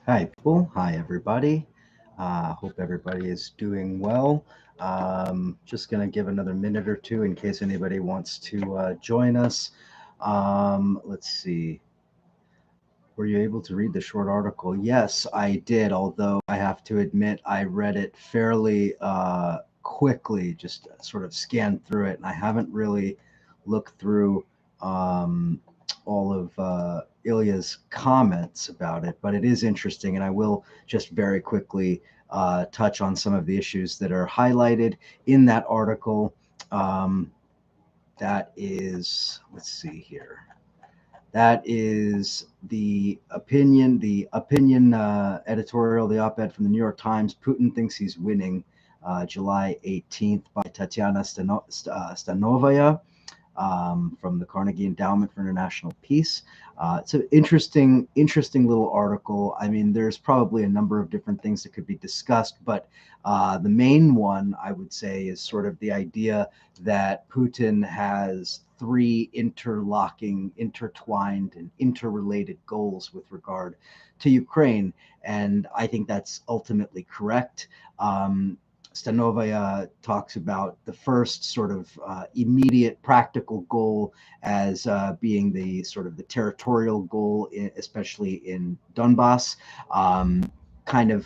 Hi, people. Hi, everybody. Hope everybody is doing well. Just going to give another minute or two in case anybody wants to join us. Let's see. Were you able to read the short article? Yes, I did, although I have to admit I read it fairly quickly, just sort of scanned through it, and I haven't really looked through um, all of Ilya's comments about it, but it is interesting, and I will just very quickly touch on some of the issues that are highlighted in that article. Um, that is, let's see here. That is the opinion editorial, the op-ed from the New York Times. Putin thinks he's winning, July 18th, by Tatiana Stanovaya, from the Carnegie Endowment for International Peace. It's an interesting little article. I mean, there's probably a number of different things that could be discussed, but the main one I would say is sort of the idea that Putin has three interlocking, intertwined, and interrelated goals with regard to Ukraine. And I think that's ultimately correct. Stanovaya talks about the first sort of immediate practical goal as being the sort of the territorial goal, especially in Donbass, kind of,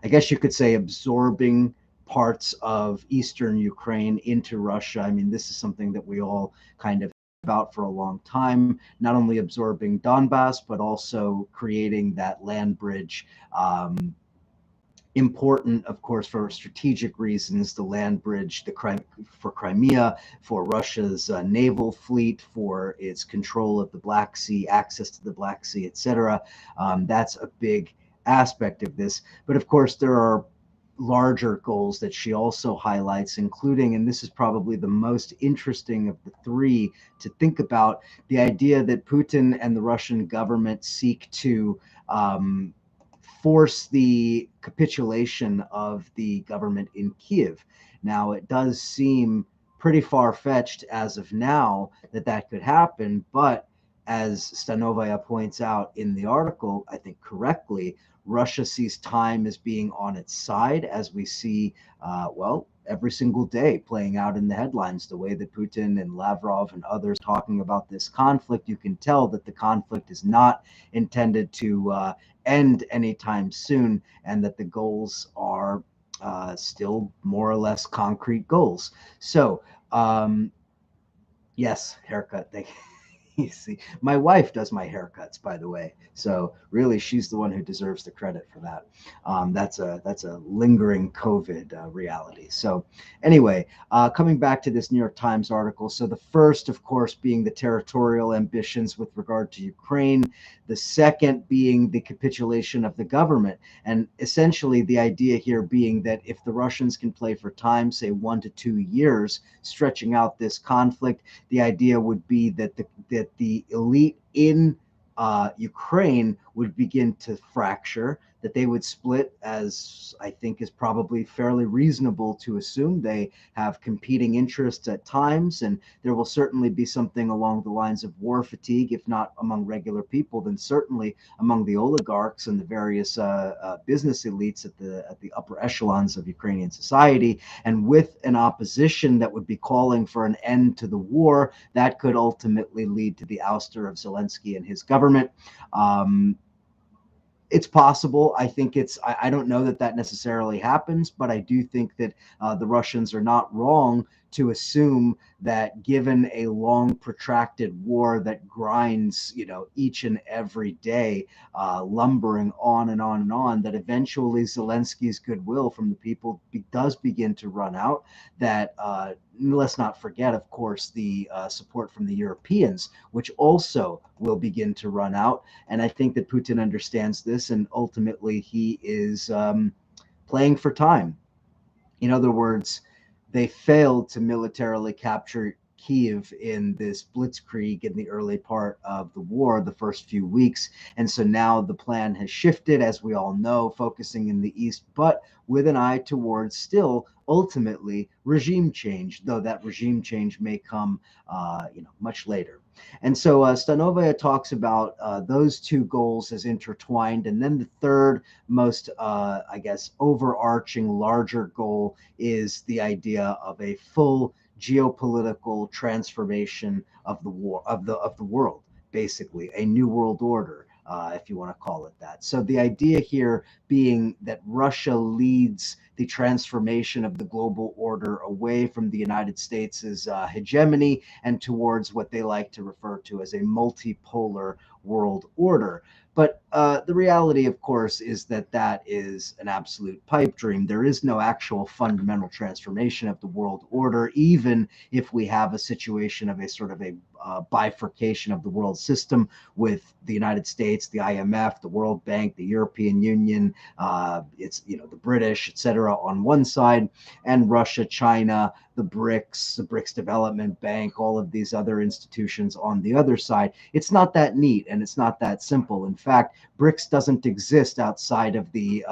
I guess you could say, absorbing parts of eastern Ukraine into Russia. I mean, this is something that we all kind of about for a long time, not only absorbing Donbass, but also creating that land bridge. Important, of course, for strategic reasons, the land bridge for Crimea, for Russia's naval fleet, for its control of the Black Sea, access to the Black Sea, etc. That's a big aspect of this. But of course, there are larger goals that she also highlights, including, and this is probably the most interesting of the three to think about, the idea that Putin and the Russian government seek to force the capitulation of the government in Kiev. Now, it does seem pretty far fetched as of now that that could happen, but as Stanovaya points out in the article, I think correctly, Russia sees time as being on its side, as we see, well, every single day playing out in the headlines. The way that Putin and Lavrov and others talking about this conflict, you can tell that the conflict is not intended to end anytime soon, and that the goals are still more or less concrete goals. So, yes, haircut. Thank you. You see, my wife does my haircuts, by the way. So really, she's the one who deserves the credit for that. That's a lingering COVID reality. So anyway, coming back to this New York Times article. So the first, of course, being the territorial ambitions with regard to Ukraine. The second being the capitulation of the government, and essentially the idea here being that if the Russians can play for time, say 1 to 2 years, stretching out this conflict, the idea would be that the elite in Ukraine would begin to fracture, that they would split, as I think is probably fairly reasonable to assume. They have competing interests at times, and there will certainly be something along the lines of war fatigue, if not among regular people, then certainly among the oligarchs and the various business elites at the upper echelons of Ukrainian society. And with an opposition that would be calling for an end to the war, that could ultimately lead to the ouster of Zelensky and his government. Um, it's possible. I think I don't know that that necessarily happens, but I do think that the Russians are not wrong to assume that given a long protracted war that grinds, each and every day, lumbering on and on and on, that eventually Zelensky's goodwill from the people does begin to run out. That let's not forget, of course, the support from the Europeans, which also will begin to run out. And I think that Putin understands this, and ultimately he is playing for time. In other words, they failed to militarily capture Kiev in this blitzkrieg in the early part of the war, the first few weeks. And so now the plan has shifted, as we all know, focusing in the east, but with an eye towards still ultimately regime change, though that regime change may come much later. And so Stanovaya talks about those two goals as intertwined. And then the third most, I guess, overarching larger goal is the idea of a full geopolitical transformation of the war of the world, basically a new world order. If you want to call it that. So the idea here being that Russia leads the transformation of the global order away from the United States' hegemony and towards what they like to refer to as a multipolar world order. But the reality, of course, is that that is an absolute pipe dream. There is no actual fundamental transformation of the world order, even if we have a situation of a sort of a bifurcation of the world system with the United States, the IMF, the World Bank, the European Union, it's the British, etc. on one side, and Russia, China, the BRICS Development Bank, all of these other institutions on the other side. It's not that neat and it's not that simple. In fact, BRICS doesn't exist outside of the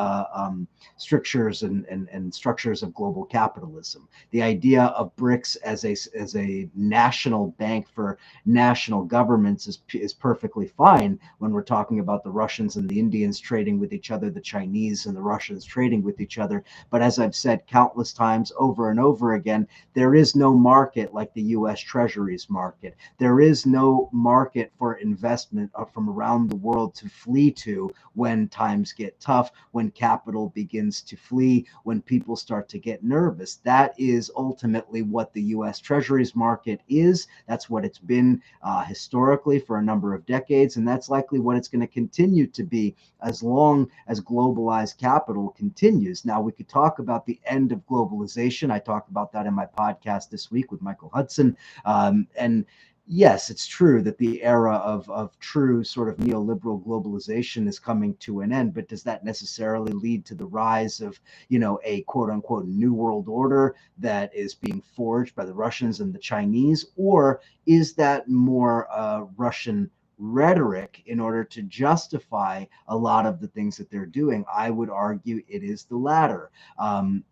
strictures and structures of global capitalism. The idea of BRICS as a national bank for national governments is perfectly fine when we're talking about the Russians and the Indians trading with each other, the Chinese and the Russians trading with each other. But as I've said countless times over and over again, there is no market like the U.S. Treasuries market. There is no market for investment from around the world to flee to when times get tough, when capital begins to flee, when people start to get nervous. That is ultimately what the U.S. Treasuries market is. That's what it's been historically for a number of decades, and that's likely what it's going to continue to be as long as globalized capital continues. Now, we could talk about the end of globalization. I talked about that in my podcast this week with Michael Hudson. And yes, it's true that the era of true sort of neoliberal globalization is coming to an end, but does that necessarily lead to the rise of, a quote unquote new world order that is being forged by the Russians and the Chinese? Or is that more Russian rhetoric in order to justify a lot of the things that they're doing? I would argue it is the latter.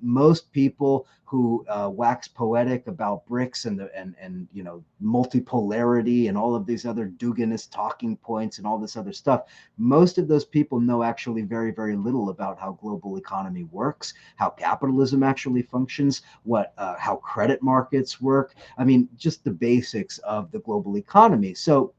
Most people who wax poetic about BRICS and multipolarity and all of these other Duginist talking points and all this other stuff, most of those people know actually very, very little about how global economy works, how capitalism actually functions, how credit markets work. I mean, just the basics of the global economy. So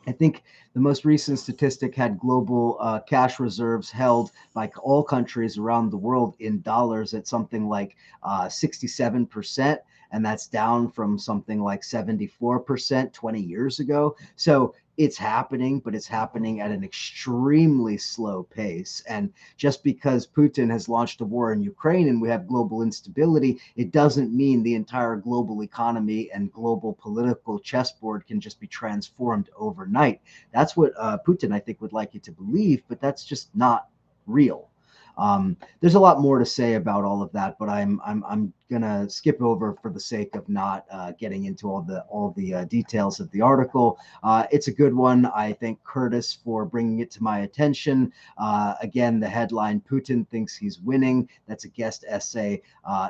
I think the most recent statistic had global cash reserves held by all countries around the world in dollars at something like 67%. And that's down from something like 74% 20 years ago. So it's happening, but it's happening at an extremely slow pace. And just because Putin has launched a war in Ukraine and we have global instability, it doesn't mean the entire global economy and global political chessboard can just be transformed overnight. That's what Putin, I think, would like you to believe, but that's just not real. There's a lot more to say about all of that, but I'm gonna skip over for the sake of not getting into all the details of the article. It's a good one. I thank Curtis for bringing it to my attention. Again, the headline: Putin thinks he's winning. That's a guest essay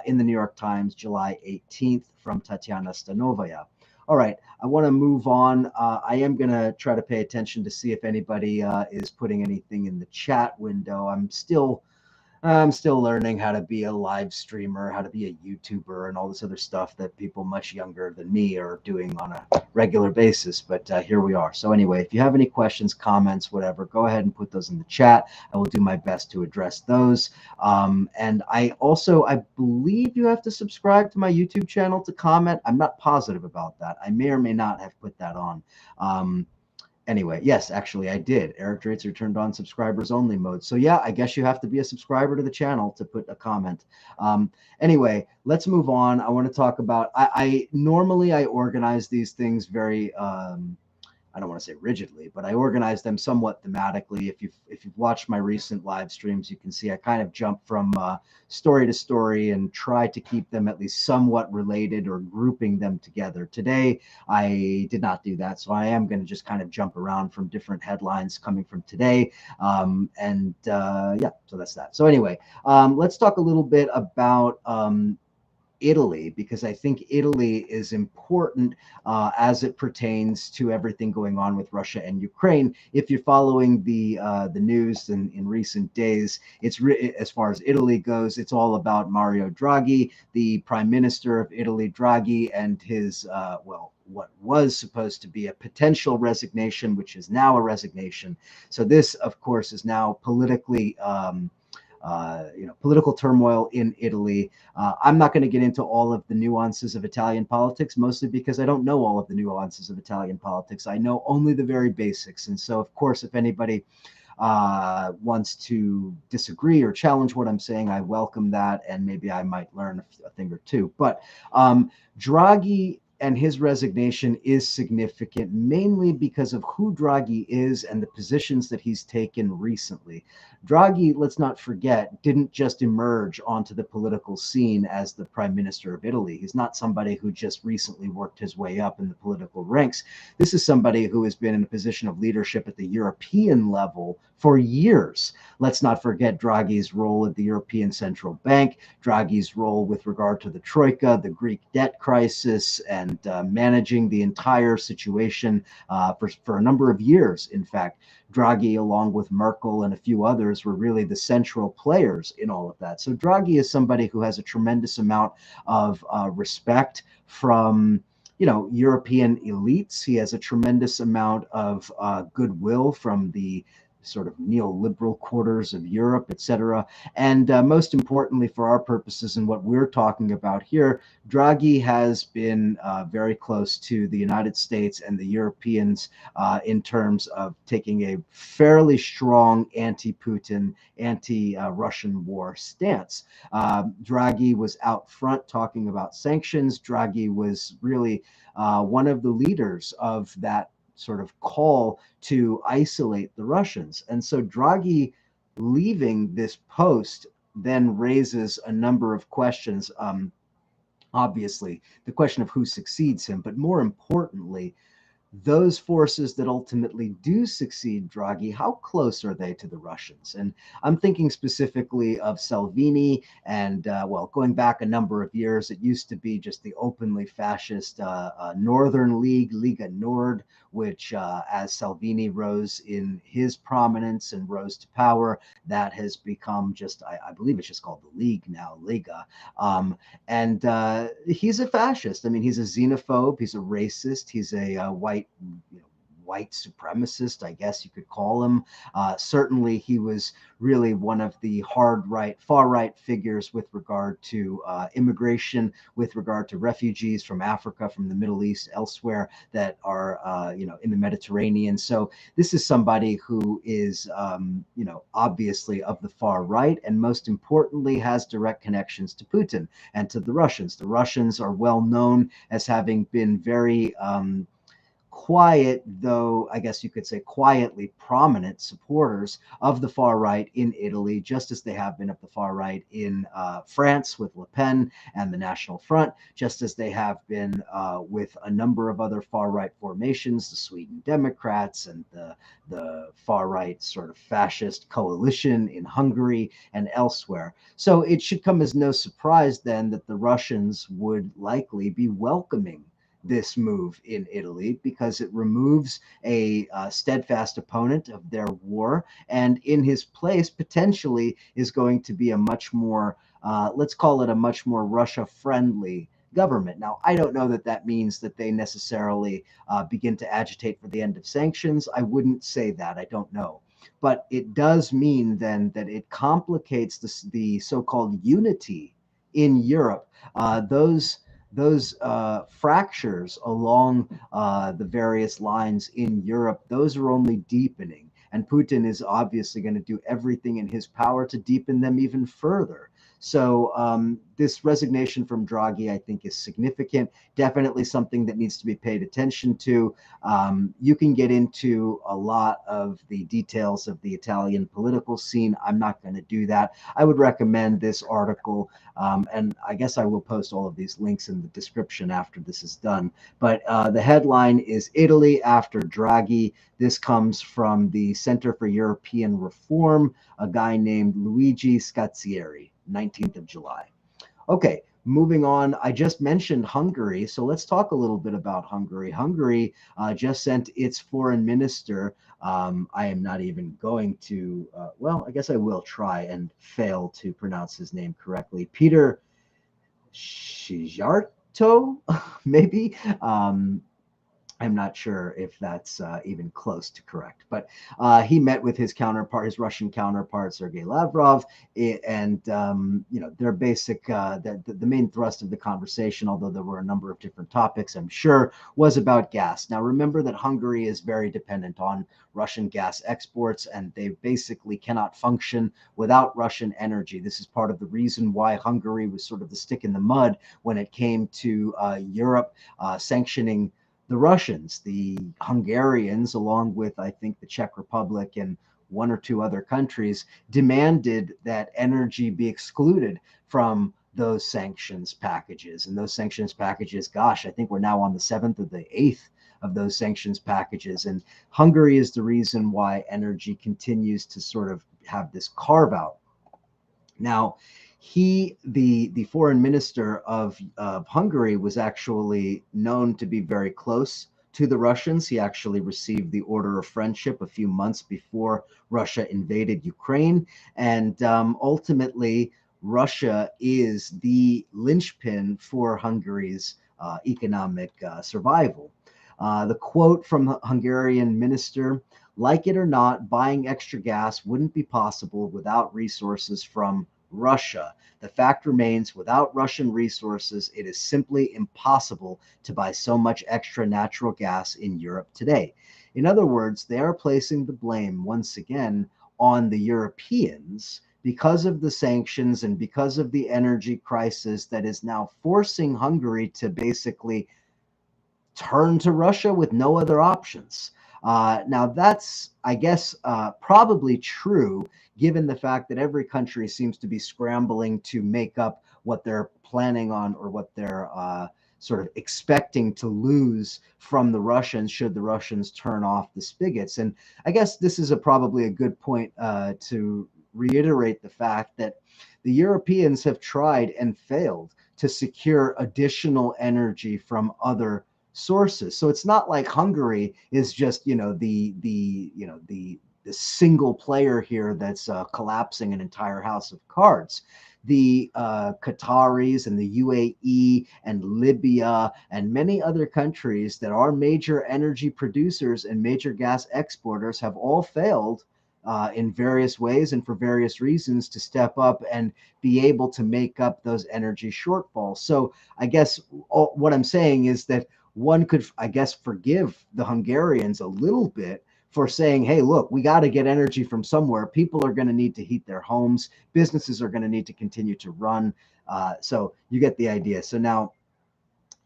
in the New York Times, July 18th, from Tatiana Stanovaya. All right, I want to move on. I am going to try to pay attention to see if anybody is putting anything in the chat window. I'm still learning how to be a live streamer, how to be a YouTuber, and all this other stuff that people much younger than me are doing on a regular basis. But here we are. So anyway, if you have any questions, comments, whatever, go ahead and put those in the chat. I will do my best to address those. And I believe you have to subscribe to my YouTube channel to comment. I'm not positive about that. I may or may not have put that on. Anyway, yes, actually I did. Eric Draitser turned on subscribers only mode. So yeah, I guess you have to be a subscriber to the channel to put a comment. Anyway, let's move on. I want to talk about, I normally organize these things very, I don't want to say rigidly, but I organize them somewhat thematically. If you've watched my recent live streams, you can see I kind of jump from story to story and try to keep them at least somewhat related or grouping them together. Today, I did not do that, so I am going to just kind of jump around from different headlines coming from today. Yeah, so that's that. So anyway, let's talk a little bit about Italy, because I think Italy is important as it pertains to everything going on with Russia and Ukraine. If you're following the news in recent days, as far as Italy goes, it's all about Mario Draghi, the Prime Minister of Italy, Draghi, and his what was supposed to be a potential resignation, which is now a resignation. So this, of course, is now politically. Political turmoil in Italy. I'm not going to get into all of the nuances of Italian politics, mostly because I don't know all of the nuances of Italian politics. I know only the very basics. And so, of course, if anybody wants to disagree or challenge what I'm saying, I welcome that, and maybe I might learn a thing or two. But Draghi and his resignation is significant, mainly because of who Draghi is and the positions that he's taken recently. Draghi, let's not forget, didn't just emerge onto the political scene as the Prime Minister of Italy. He's not somebody who just recently worked his way up in the political ranks. This is somebody who has been in a position of leadership at the European level for years. Let's not forget Draghi's role at the European Central Bank, Draghi's role with regard to the Troika, the Greek debt crisis, and managing the entire situation for a number of years. In fact, Draghi, along with Merkel and a few others, were really the central players in all of that. So Draghi is somebody who has a tremendous amount of respect from European elites. He has a tremendous amount of goodwill from the sort of neoliberal quarters of Europe, etc. And most importantly, for our purposes and what we're talking about here, Draghi has been very close to the United States and the Europeans in terms of taking a fairly strong anti-Putin, anti-Russian war stance. Draghi was out front talking about sanctions. Draghi was really one of the leaders of that sort of call to isolate the Russians. And so Draghi leaving this post then raises a number of questions. Obviously, the question of who succeeds him, but more importantly, those forces that ultimately do succeed Draghi, how close are they to the Russians? And I'm thinking specifically of Salvini and, going back a number of years, it used to be just the openly fascist Northern League, Lega Nord, which as Salvini rose in his prominence and rose to power, that has become just, I believe it's just called the League now, Lega. And he's a fascist. I mean, he's a xenophobe, he's a racist, he's a white supremacist, I guess you could call him. Certainly, he was really one of the far right figures with regard to immigration, with regard to refugees from Africa, from the Middle East, elsewhere that are, in the Mediterranean. So this is somebody who is, obviously of the far right, and most importantly, has direct connections to Putin and to the Russians. The Russians are well known as having been very quiet, though I guess you could say quietly prominent supporters of the far right in Italy, just as they have been of the far right in France with Le Pen and the National Front, just as they have been with a number of other far right formations, the Sweden Democrats and the far right sort of fascist coalition in Hungary and elsewhere. So it should come as no surprise then that the Russians would likely be welcoming this move in Italy, because it removes a steadfast opponent of their war, and in his place potentially is going to be a much more, let's call it a much more Russia-friendly government. Now, I don't know that that means that they necessarily begin to agitate for the end of sanctions. I wouldn't say that. I don't know. But it does mean then that it complicates the so-called unity in Europe. Those fractures along the various lines in Europe, those are only deepening. And Putin is obviously going to do everything in his power to deepen them even further. So this resignation from Draghi, I think, is significant, definitely something that needs to be paid attention to. You can get into a lot of the details of the Italian political scene. I'm not going to do that. I would recommend this article, and I guess I will post all of these links in the description after this is done. But the headline is Italy after Draghi. This comes from the Center for European Reform, a guy named Luigi Scazzieri. 19th of July. Okay, Moving on, I just mentioned Hungary, so let's talk a little bit about Hungary. Hungary just sent its foreign minister. I am not even going to, well, I guess I will try and fail to pronounce his name correctly. Peter Shijarto, maybe. I'm not sure if that's even close to correct, but he met with his counterpart, his Russian counterpart, Sergei Lavrov, and their basic, the main thrust of the conversation, although there were a number of different topics, I'm sure, was about gas. Now, remember that Hungary is very dependent on Russian gas exports, and they basically cannot function without Russian energy. This is part of the reason why Hungary was sort of the stick in the mud when it came to Europe sanctioning the Russians. The Hungarians, along with, I think, the Czech Republic and one or two other countries, demanded that energy be excluded from those sanctions packages. And those sanctions packages, gosh, I think we're now on the seventh or the eighth of those sanctions packages. And Hungary is the reason why energy continues to sort of have this carve out. Now, the foreign minister of Hungary, was actually known to be very close to the Russians. He actually received the Order of Friendship a few months before Russia invaded Ukraine. And ultimately, Russia is the linchpin for Hungary's economic survival. The quote from the Hungarian minister: like it or not, buying extra gas wouldn't be possible without resources from Russia. The fact remains, without Russian resources, it is simply impossible to buy so much extra natural gas in Europe today. In other words, they are placing the blame once again on the Europeans because of the sanctions and because of the energy crisis that is now forcing Hungary to basically turn to Russia with no other options. Now, that's, I guess, probably true, given the fact that every country seems to be scrambling to make up what they're planning on, or what they're sort of expecting to lose from the Russians should the Russians turn off the spigots. And I guess this is probably a good point to reiterate the fact that the Europeans have tried and failed to secure additional energy from other sources. So it's not like Hungary is just, the single player here that's collapsing an entire house of cards. The Qataris and the UAE and Libya and many other countries that are major energy producers and major gas exporters have all failed in various ways and for various reasons to step up and be able to make up those energy shortfalls. So I guess what I'm saying is that one could, I guess, forgive the Hungarians a little bit for saying, hey, look, we got to get energy from somewhere. People are going to need to heat their homes. Businesses are going to need to continue to run. So you get the idea. So now,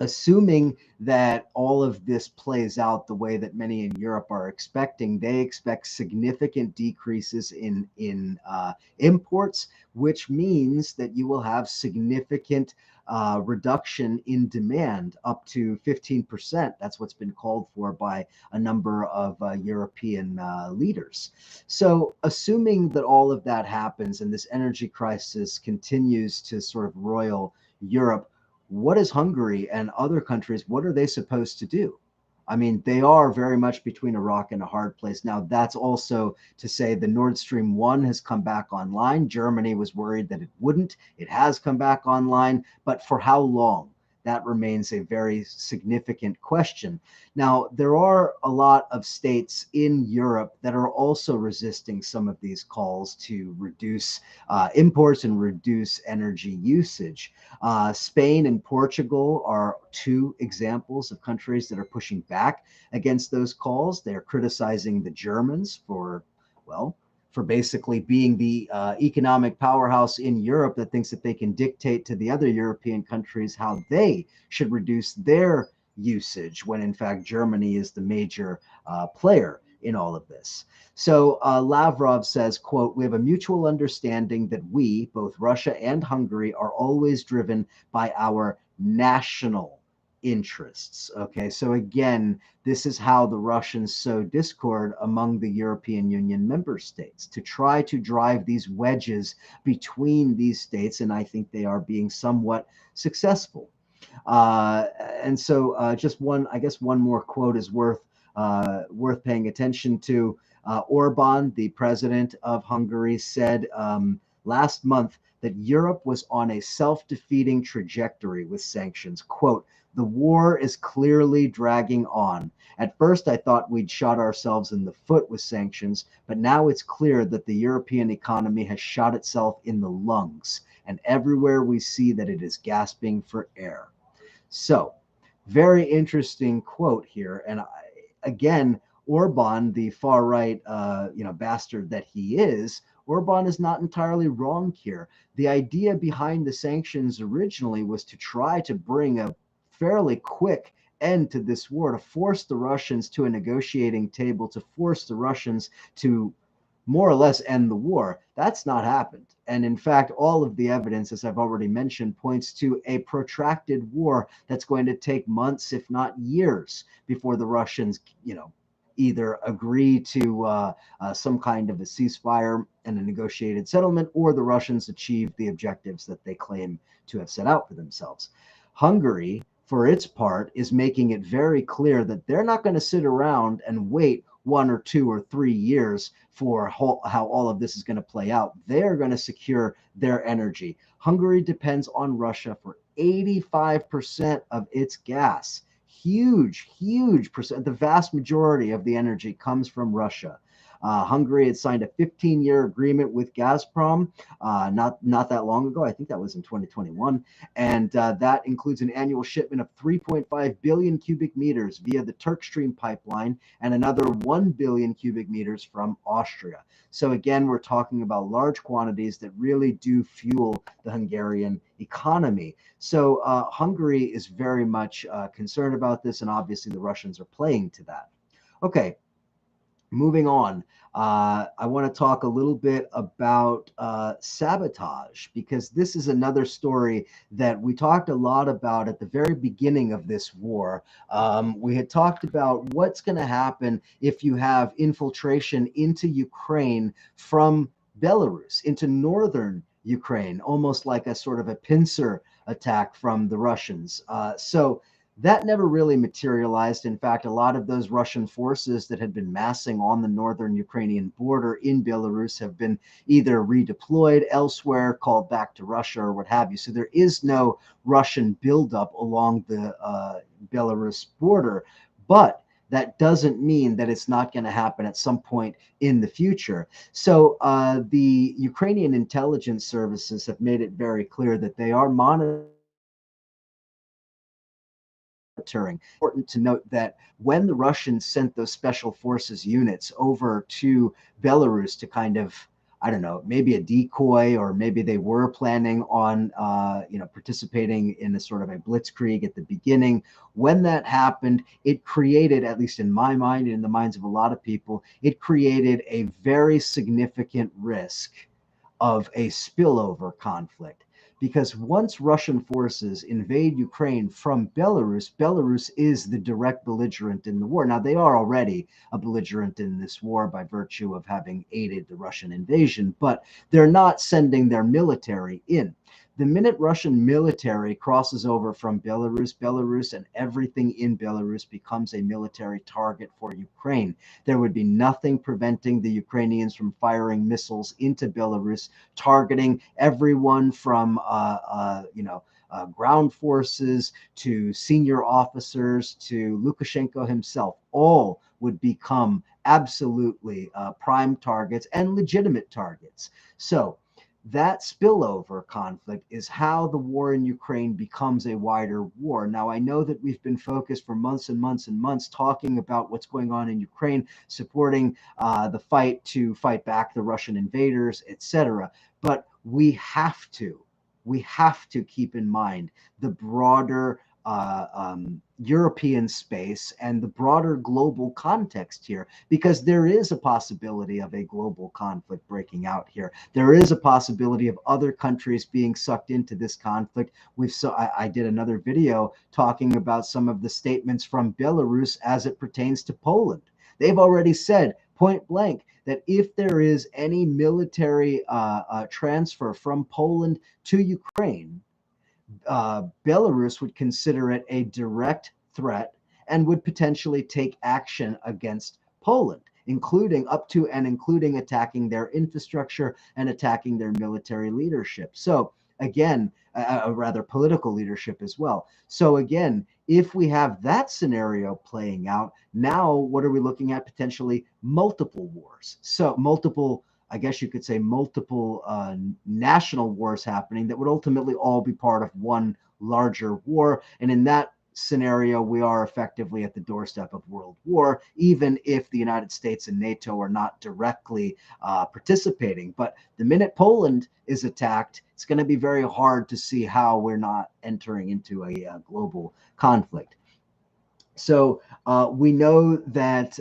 assuming that all of this plays out the way that many in Europe are expecting, they expect significant decreases in imports, which means that you will have significant reduction in demand, up to 15%. That's what's been called for by a number of European leaders. So, assuming that all of that happens and this energy crisis continues to sort of roil Europe, what is Hungary and other countries, what are they supposed to do? I mean, they are very much between a rock and a hard place. Now, that's also to say the Nord Stream 1 has come back online. Germany was worried that it wouldn't. It has come back online, but for how long? That remains a very significant question. Now, there are a lot of states in Europe that are also resisting some of these calls to reduce imports and reduce energy usage. Spain and Portugal are two examples of countries that are pushing back against those calls. They are criticizing the Germans for, well, for basically being the economic powerhouse in Europe that thinks that they can dictate to the other European countries how they should reduce their usage, when in fact Germany is the major player in all of this. So Lavrov says, quote, we have a mutual understanding that we, both Russia and Hungary, are always driven by our national interests. Okay, so again, this is how the Russians sow discord among the European Union member states to try to drive these wedges between these states, and I think they are being somewhat successful. Uh, and so, just one, I guess, one more quote is worth paying attention to. Orban, the president of Hungary, said last month that Europe was on a self-defeating trajectory with sanctions. Quote, the war is clearly dragging on. At first, I thought we'd shot ourselves in the foot with sanctions, but now it's clear that the European economy has shot itself in the lungs, and everywhere we see that it is gasping for air. So, very interesting quote here. And again, Orban, the far right, bastard that he is, Orban is not entirely wrong here. The idea behind the sanctions originally was to try to bring a fairly quick end to this war, to force the Russians to a negotiating table, to force the Russians to more or less end the war. That's not happened. And in fact, all of the evidence, as I've already mentioned, points to a protracted war that's going to take months, if not years, before the Russians, either agree to some kind of a ceasefire and a negotiated settlement, or the Russians achieve the objectives that they claim to have set out for themselves. Hungary, for its part, is making it very clear that they're not going to sit around and wait 1 or 2 or 3 years for how all of this is going to play out. They're going to secure their energy. Hungary depends on Russia for 85% of its gas. Huge, huge percent. The vast majority of the energy comes from Russia. Hungary had signed a 15-year agreement with Gazprom not that long ago. I think that was in 2021. And that includes an annual shipment of 3.5 billion cubic meters via the Turk Stream pipeline and another 1 billion cubic meters from Austria. So again, we're talking about large quantities that really do fuel the Hungarian economy. So Hungary is very much concerned about this, and obviously the Russians are playing to that. Okay, moving on, I want to talk a little bit about sabotage, because this is another story that we talked a lot about at the very beginning of this war. We had talked about what's going to happen if you have infiltration into Ukraine from Belarus, into northern Ukraine, almost like a sort of a pincer attack from the Russians. So that never really materialized. In fact, a lot of those Russian forces that had been massing on the northern Ukrainian border in Belarus have been either redeployed elsewhere, called back to Russia, or what have you. So there is no Russian buildup along the Belarus border. But that doesn't mean that it's not going to happen at some point in the future. So the Ukrainian intelligence services have made it very clear that they are monitoring. Important to note that when the Russians sent those special forces units over to Belarus to kind of, I don't know, maybe a decoy, or maybe they were planning on, participating in a sort of a blitzkrieg at the beginning. When that happened, it created, at least in my mind and in the minds of a lot of people, it created a very significant risk of a spillover conflict. Because once Russian forces invade Ukraine from Belarus, Belarus is the direct belligerent in the war. Now, they are already a belligerent in this war by virtue of having aided the Russian invasion, but they're not sending their military in. The minute Russian military crosses over from Belarus and everything in Belarus becomes a military target for Ukraine. There would be nothing preventing the Ukrainians from firing missiles into Belarus, targeting everyone from, ground forces to senior officers to Lukashenko himself. All would become absolutely prime targets and legitimate targets. So that spillover conflict is how the war in Ukraine becomes a wider war. Now, I know that we've been focused for months and months and months talking about what's going on in Ukraine, supporting the fight to fight back the Russian invaders, etc. But we have to keep in mind the broader European space and the broader global context here, because there is a possibility of a global conflict breaking out here. There is a possibility of other countries being sucked into this conflict. I did another video talking about some of the statements from Belarus as it pertains to Poland. They've already said point blank that if there is any military transfer from Poland to Ukraine, Belarus would consider it a direct threat and would potentially take action against Poland, including up to and including attacking their infrastructure and attacking their military leadership. So again, rather political leadership as well. So again, if we have that scenario playing out, now what are we looking at? Potentially multiple wars. So multiple, I guess you could say, multiple national wars happening that would ultimately all be part of one larger war. And in that scenario, we are effectively at the doorstep of world war, even if the United States and NATO are not directly participating. But the minute Poland is attacked, it's going to be very hard to see how we're not entering into a global conflict. So we know that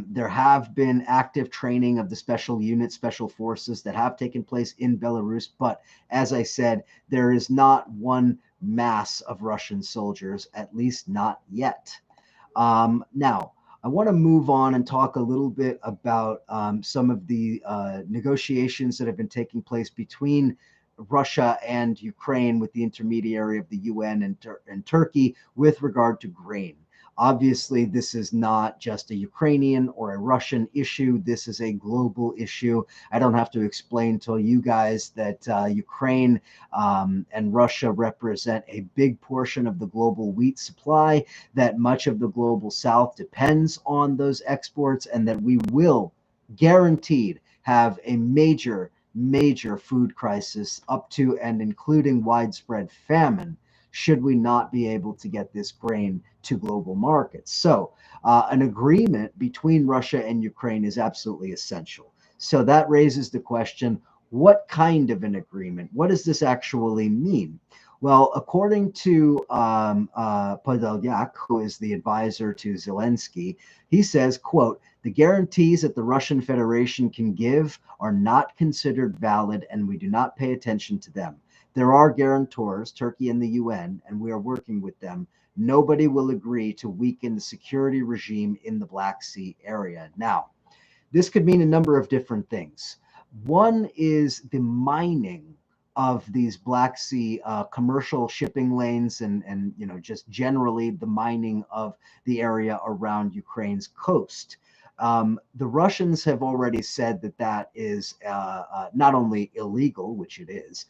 there have been active training of the special units, special forces that have taken place in Belarus. But as I said, there is not one mass of Russian soldiers, at least not yet. Now, I want to move on and talk a little bit about some of the negotiations that have been taking place between Russia and Ukraine with the intermediary of the UN and Turkey with regard to grain. Obviously, this is not just a Ukrainian or a Russian issue. This is a global issue. I don't have to explain to you guys that Ukraine and Russia represent a big portion of the global wheat supply, that much of the global south depends on those exports, and that we will guaranteed have a major food crisis up to and including widespread famine should we not be able to get this grain to global markets. So an agreement between Russia and Ukraine is absolutely essential. So that raises the question, what kind of an agreement? What does this actually mean? Well, according to Podolyak, who is the advisor to Zelensky, he says, quote, "The guarantees that the Russian Federation can give are not considered valid, and we do not pay attention to them. There are guarantors, Turkey and the UN, and we are working with them. Nobody will agree to weaken the security regime in the Black Sea area." Now, this could mean a number of different things. One is the mining of these Black Sea commercial shipping lanes and just generally the mining of the area around Ukraine's coast. The Russians have already said that that is not only illegal, which it is,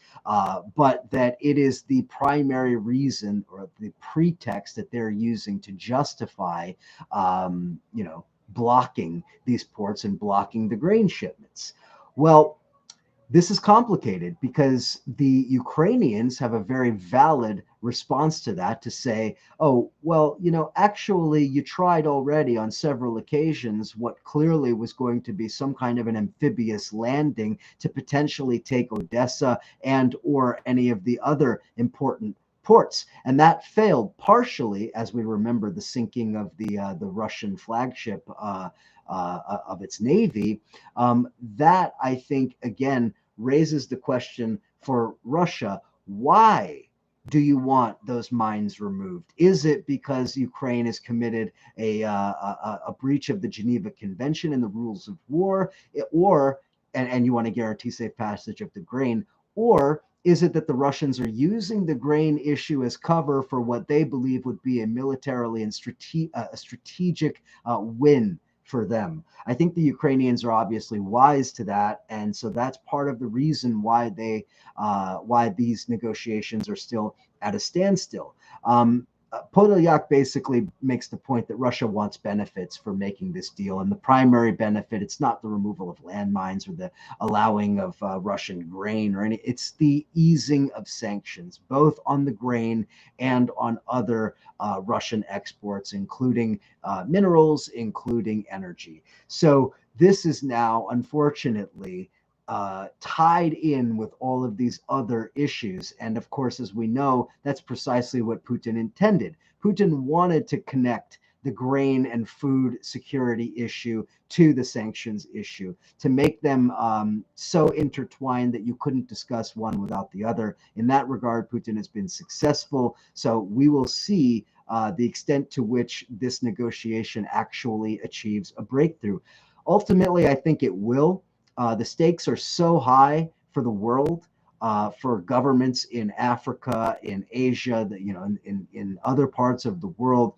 but that it is the primary reason or the pretext that they're using to justify, blocking these ports and blocking the grain shipments. Well, this is complicated because the Ukrainians have a very valid response to that, to say, oh, well, actually, you tried already on several occasions what clearly was going to be some kind of an amphibious landing to potentially take Odessa and or any of the other important ports. And that failed partially, as we remember the sinking of the Russian flagship of its navy. That, I think, again, raises the question for Russia, why do you want those mines removed? Is it because Ukraine has committed a breach of the Geneva Convention and the rules of war, and you want to guarantee safe passage of the grain, or is it that the Russians are using the grain issue as cover for what they believe would be a militarily and strategic win for them? I think the Ukrainians are obviously wise to that, and so that's part of the reason why why these negotiations are still at a standstill. Podolyak basically makes the point that Russia wants benefits for making this deal, and the primary benefit, it's not the removal of landmines or the allowing of Russian grain or any, it's the easing of sanctions, both on the grain and on other Russian exports, including minerals, including energy. So this is now, unfortunately, tied in with all of these other issues. And of course, as we know, that's precisely what Putin intended. Putin wanted to connect the grain and food security issue to the sanctions issue, to make them so intertwined that you couldn't discuss one without the other. In that regard, Putin has been successful. So we will see the extent to which this negotiation actually achieves a breakthrough. Ultimately, I think it will. The stakes are so high for the world, for governments in Africa, in Asia, that in other parts of the world.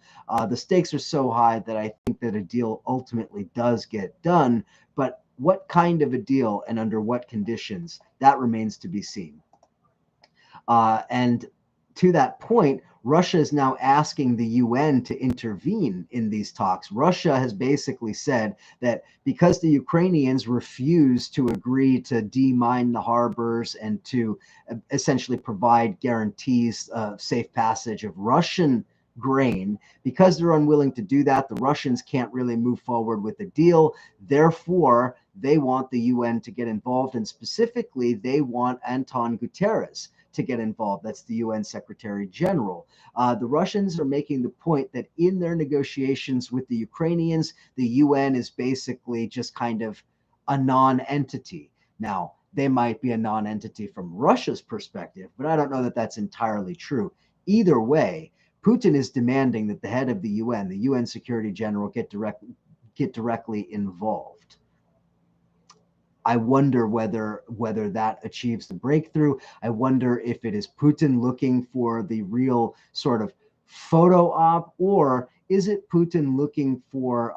The stakes are so high that I think that a deal ultimately does get done. But what kind of a deal and under what conditions, that remains to be seen. And to that point, Russia is now asking the UN to intervene in these talks. Russia has basically said that because the Ukrainians refuse to agree to demine the harbors and to essentially provide guarantees of safe passage of Russian grain, because they're unwilling to do that, the Russians can't really move forward with a deal. Therefore, they want the UN to get involved, and specifically, they want Anton Guterres to get involved. That's the UN Secretary General. The Russians are making the point that in their negotiations with the Ukrainians, the UN is basically just kind of a non-entity. Now, they might be a non-entity from Russia's perspective, but I don't know that that's entirely true. Either way, Putin is demanding that the head of the UN Security General, get directly involved. I wonder whether that achieves the breakthrough. I wonder if it is Putin looking for the real sort of photo op, or is it Putin looking for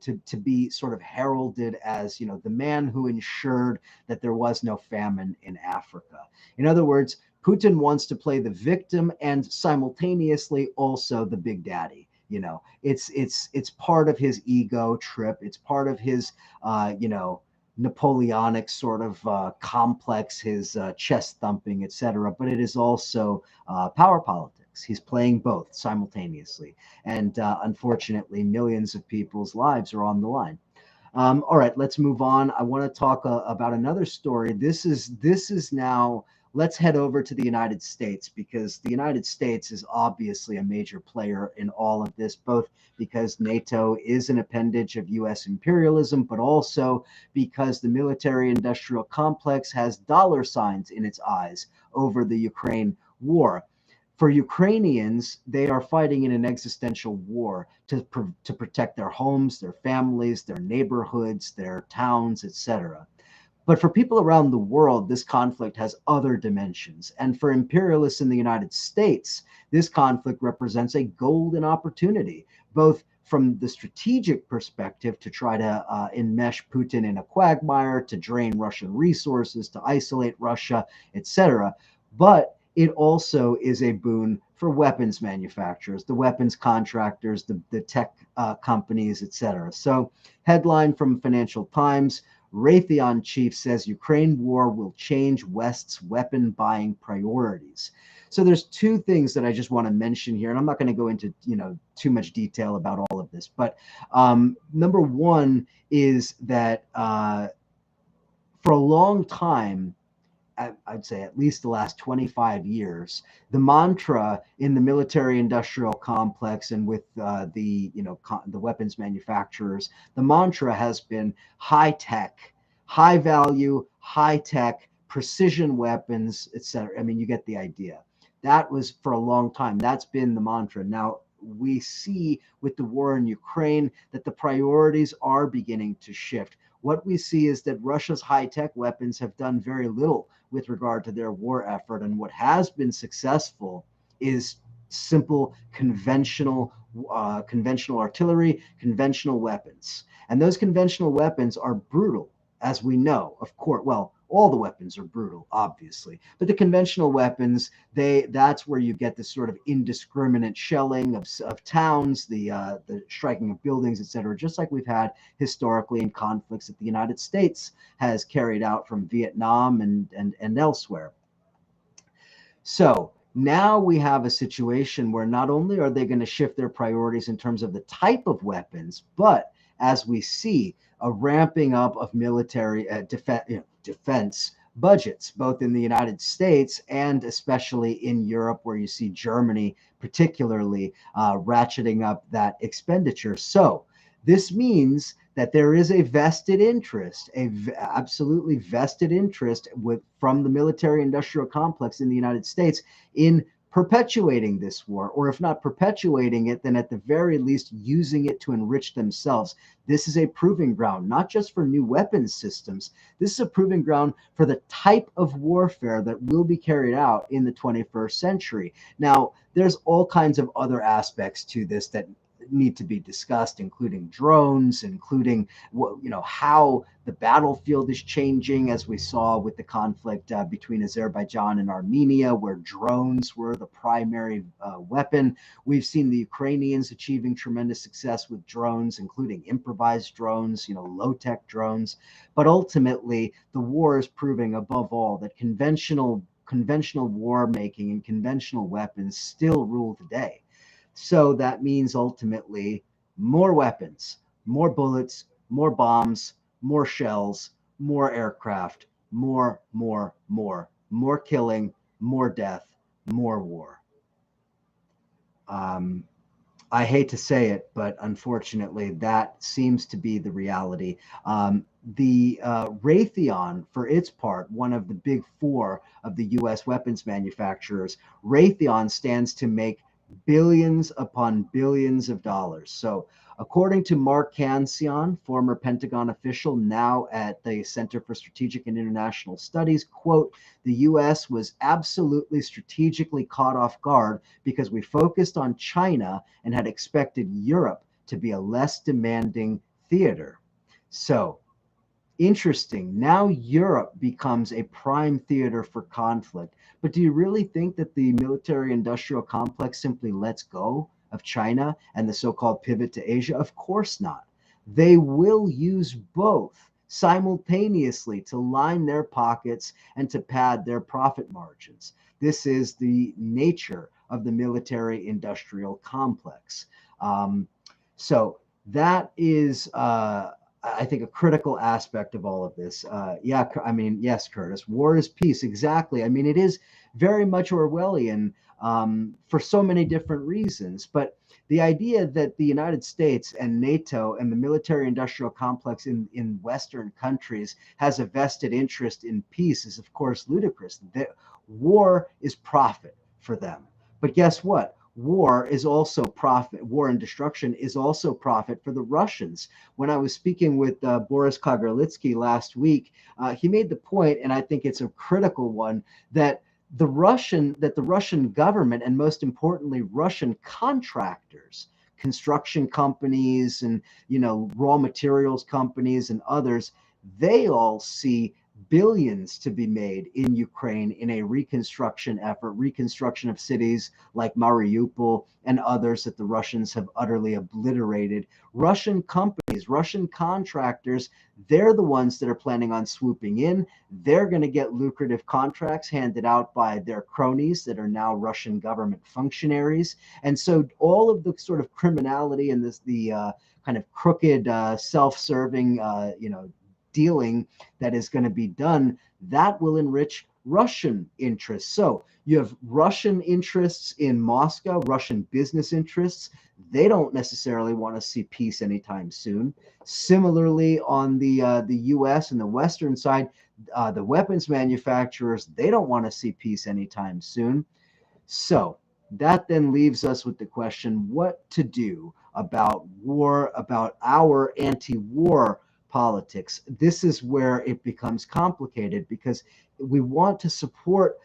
to be sort of heralded as the man who ensured that there was no famine in Africa. In other words, Putin wants to play the victim and simultaneously also the big daddy. It's part of his ego trip. It's part of his Napoleonic sort of complex, his chest thumping, etc. But it is also power politics. He's playing both simultaneously. And unfortunately, millions of people's lives are on the line. All right, let's move on. I want to talk about another story. This is now, let's head over to the United States, because the United States is obviously a major player in all of this, both because NATO is an appendage of US imperialism, but also because the military-industrial complex has dollar signs in its eyes over the Ukraine war. For Ukrainians, they are fighting in an existential war to protect their homes, their families, their neighborhoods, their towns, etc. But for people around the world, this conflict has other dimensions. And for imperialists in the United States, this conflict represents a golden opportunity, both from the strategic perspective to try to enmesh Putin in a quagmire, to drain Russian resources, to isolate Russia, etc. But it also is a boon for weapons manufacturers, the weapons contractors, the tech companies, etc. So, headline from Financial Times: Raytheon chief says Ukraine war will change West's weapon buying priorities. So there's two things that I just want to mention here, and I'm not going to go into too much detail about all of this. But number one is that for a long time, I'd say at least the last 25 years, the mantra in the military-industrial complex and with the weapons manufacturers, the mantra has been high tech, high value, high tech, precision weapons, etc. I mean, you get the idea. That was for a long time. That's been the mantra. Now we see with the war in Ukraine that the priorities are beginning to shift. What we see is that Russia's high-tech weapons have done very little with regard to their war effort. And what has been successful is simple conventional artillery, conventional weapons. And those conventional weapons are brutal, as we know, of course. Well, all the weapons are brutal, obviously, but the conventional weapons, that's where you get this sort of indiscriminate shelling of towns, the striking of buildings, etc., just like we've had historically in conflicts that the United States has carried out from Vietnam and elsewhere. So now we have a situation where not only are they going to shift their priorities in terms of the type of weapons, but as we see a ramping up of military defense budgets, both in the United States and especially in Europe, where you see Germany particularly ratcheting up that expenditure. So this means that there is a vested interest, absolutely vested interest from the military industrial complex in the United States in perpetuating this war, or if not perpetuating it, then at the very least using it to enrich themselves. This is a proving ground, not just for new weapons systems. This is a proving ground for the type of warfare that will be carried out in the 21st century. Now, there's all kinds of other aspects to this that need to be discussed, including drones, including how the battlefield is changing, as we saw with the conflict between Azerbaijan and Armenia, where drones were the primary weapon. We've seen the Ukrainians achieving tremendous success with drones, including improvised drones, low-tech drones. But ultimately, the war is proving, above all, that conventional war making and conventional weapons still rule the day. So that means ultimately more weapons, more bullets, more bombs, more shells, more aircraft, more killing, more death, more war. I hate to say it, but unfortunately, that seems to be the reality. The Raytheon, for its part, one of the big four of the U.S. weapons manufacturers, Raytheon stands to make billions upon billions of dollars. So according to Mark Cancian, former Pentagon official now at the Center for Strategic and International Studies, quote, the U.S. was absolutely strategically caught off guard because we focused on China and had expected Europe to be a less demanding theater. So interesting. Now Europe becomes a prime theater for conflict. But do you really think that the military industrial complex simply lets go of China and the so-called pivot to Asia? Of course not. They will use both simultaneously to line their pockets and to pad their profit margins. This is the nature of the military industrial complex. So that is I think a critical aspect of all of this. Yes, Curtis, war is peace. Exactly. I mean, it is very much Orwellian for so many different reasons. But the idea that the United States and NATO and the military industrial complex in Western countries has a vested interest in peace is, of course, ludicrous. War is profit for them. But guess what? War is also profit. War and destruction is also profit for the Russians. When I was speaking with Boris Kagarlitsky last week, he made the point, and I think it's a critical one, that the Russian government, and most importantly, Russian contractors, construction companies and raw materials companies and others, they all see billions to be made in Ukraine in a reconstruction effort, reconstruction of cities like Mariupol and others that the Russians have utterly obliterated. Russian companies, Russian contractors, they're the ones that are planning on swooping in. They're going to get lucrative contracts handed out by their cronies that are now Russian government functionaries. And so all of the sort of criminality and the kind of crooked, self-serving, dealing that is going to be done, that will enrich Russian interests. So you have Russian interests in Moscow, Russian business interests. They don't necessarily want to see peace anytime soon. Similarly, on the U.S. and the Western side, the weapons manufacturers, they don't want to see peace anytime soon. So that then leaves us with the question, what to do about war, about our anti-war politics. This is where it becomes complicated because we want to support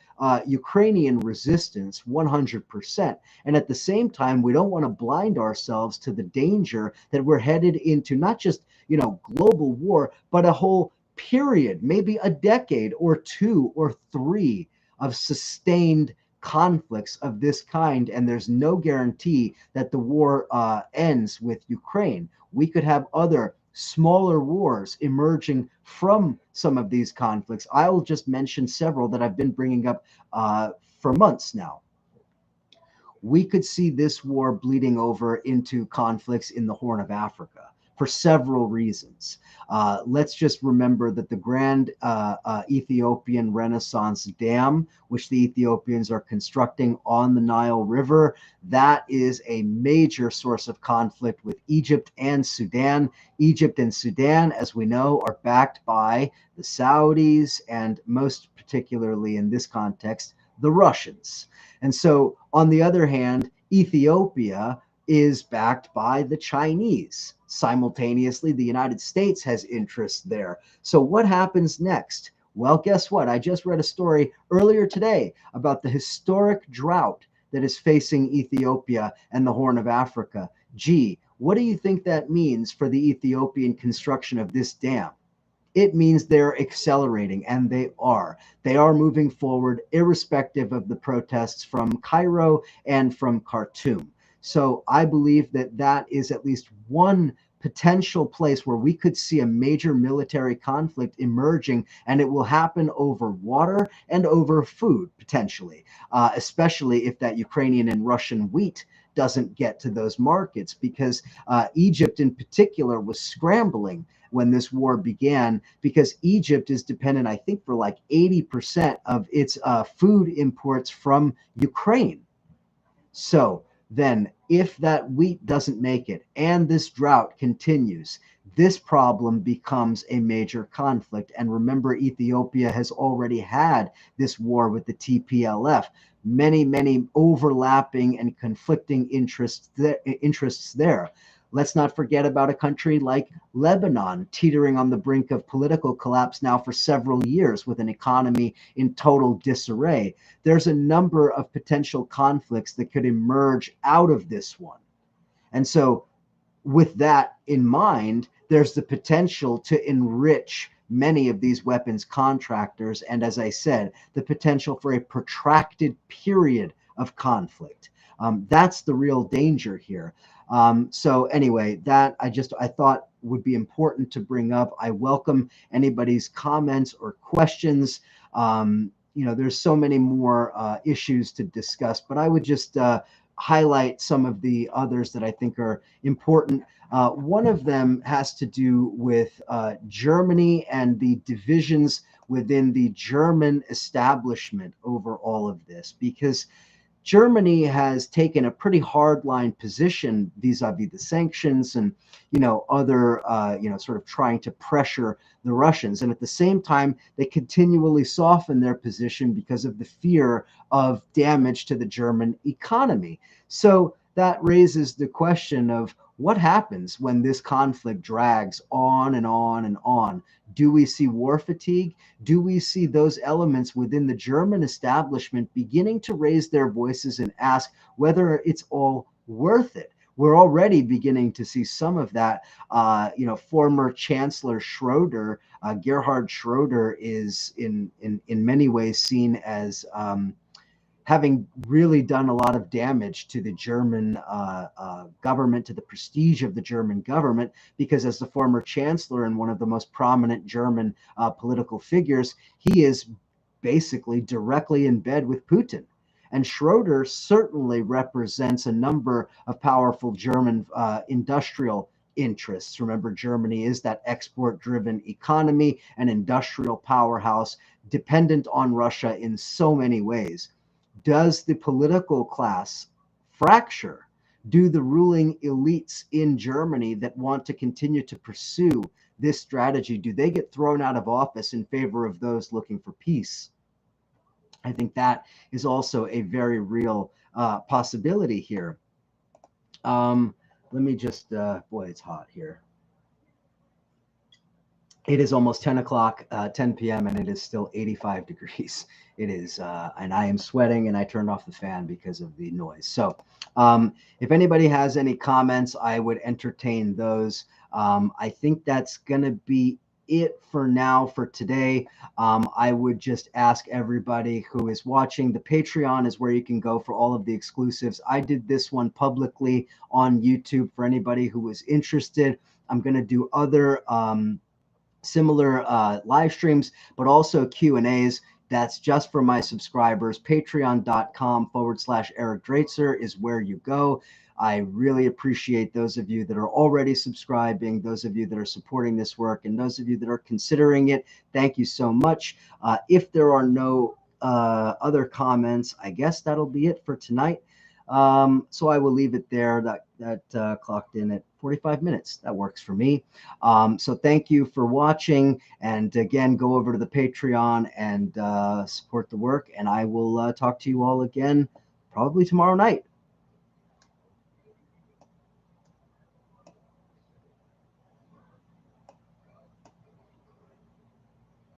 Ukrainian resistance 100%. And at the same time, we don't want to blind ourselves to the danger that we're headed into not just, global war, but a whole period, maybe a decade or two or three of sustained conflicts of this kind. And there's no guarantee that the war ends with Ukraine. We could have other smaller wars emerging from some of these conflicts. I will just mention several that I've been bringing up for months now. We could see this war bleeding over into conflicts in the Horn of Africa. for several reasons. Let's just remember that the Grand Ethiopian Renaissance Dam, which the Ethiopians are constructing on the Nile River, that is a major source of conflict with Egypt and Sudan. Egypt and Sudan, as we know, are backed by the Saudis and most particularly in this context, the Russians. And so, on the other hand, Ethiopia is backed by the Chinese. Simultaneously, the United States has interests there. So what happens next? Well, guess what? I just read a story earlier today about the historic drought that is facing Ethiopia and the Horn of Africa. Gee, what do you think that means for the Ethiopian construction of this dam? It means they're accelerating, and they are. They are moving forward irrespective of the protests from Cairo and from Khartoum. So I believe that that is at least one potential place where we could see a major military conflict emerging, and it will happen over water and over food, potentially, especially if that Ukrainian and Russian wheat doesn't get to those markets, because Egypt in particular was scrambling when this war began, because Egypt is dependent, I think, for like 80% of its food imports from Ukraine. So then if that wheat doesn't make it and this drought continues, this problem becomes a major conflict. And remember, Ethiopia has already had this war with the TPLF. Many overlapping and conflicting interests there. Let's not forget about a country like Lebanon, teetering on the brink of political collapse now for several years with an economy in total disarray. There's a number of potential conflicts that could emerge out of this one. And so with that in mind, there's the potential to enrich many of these weapons contractors. And as I said, the potential for a protracted period of conflict. That's the real danger here. So anyway, that I thought would be important to bring up. I welcome anybody's comments or questions. There's so many more issues to discuss, but I would just highlight some of the others that I think are important. One of them has to do with Germany and the divisions within the German establishment over all of this, because Germany has taken a pretty hardline position vis-a-vis the sanctions and, other, sort of trying to pressure the Russians. And at the same time, they continually soften their position because of the fear of damage to the German economy. So that raises the question of what happens when this conflict drags on and on and on. Do we see war fatigue? Do we see those elements within the German establishment beginning to raise their voices and ask whether it's all worth it? We're already beginning to see some of that. Former Chancellor Schroeder, Gerhard Schroeder, is in many ways seen as having really done a lot of damage to the German government, to the prestige of the German government, because as the former chancellor and one of the most prominent German political figures, he is basically directly in bed with Putin. And Schroeder certainly represents a number of powerful German industrial interests. Remember, Germany is that export-driven economy, an industrial powerhouse dependent on Russia in so many ways. Does the political class fracture? Do the ruling elites in Germany that want to continue to pursue this strategy, do they get thrown out of office in favor of those looking for peace? I think that is also a very real possibility here. Let me just, boy, it's hot here. It is almost 10 o'clock, 10 p.m., and it is still 85 degrees. It is, and I am sweating, and I turned off the fan because of the noise. So if anybody has any comments, I would entertain those. I think that's going to be it for now for today. I would just ask everybody who is watching, the Patreon is where you can go for all of the exclusives. I did this one publicly on YouTube for anybody who was interested. I'm going to do other similar live streams, but also Q&As. That's just for my subscribers. Patreon.com/Eric Draitser is where you go. I really appreciate those of you that are already subscribing, those of you that are supporting this work, and those of you that are considering it. Thank you so much. If there are no other comments, I guess that'll be it for tonight. So I will leave it there. That clocked in at 45 minutes. That works for me. So thank you for watching. And again, go over to the Patreon and support the work. And I will talk to you all again probably tomorrow night.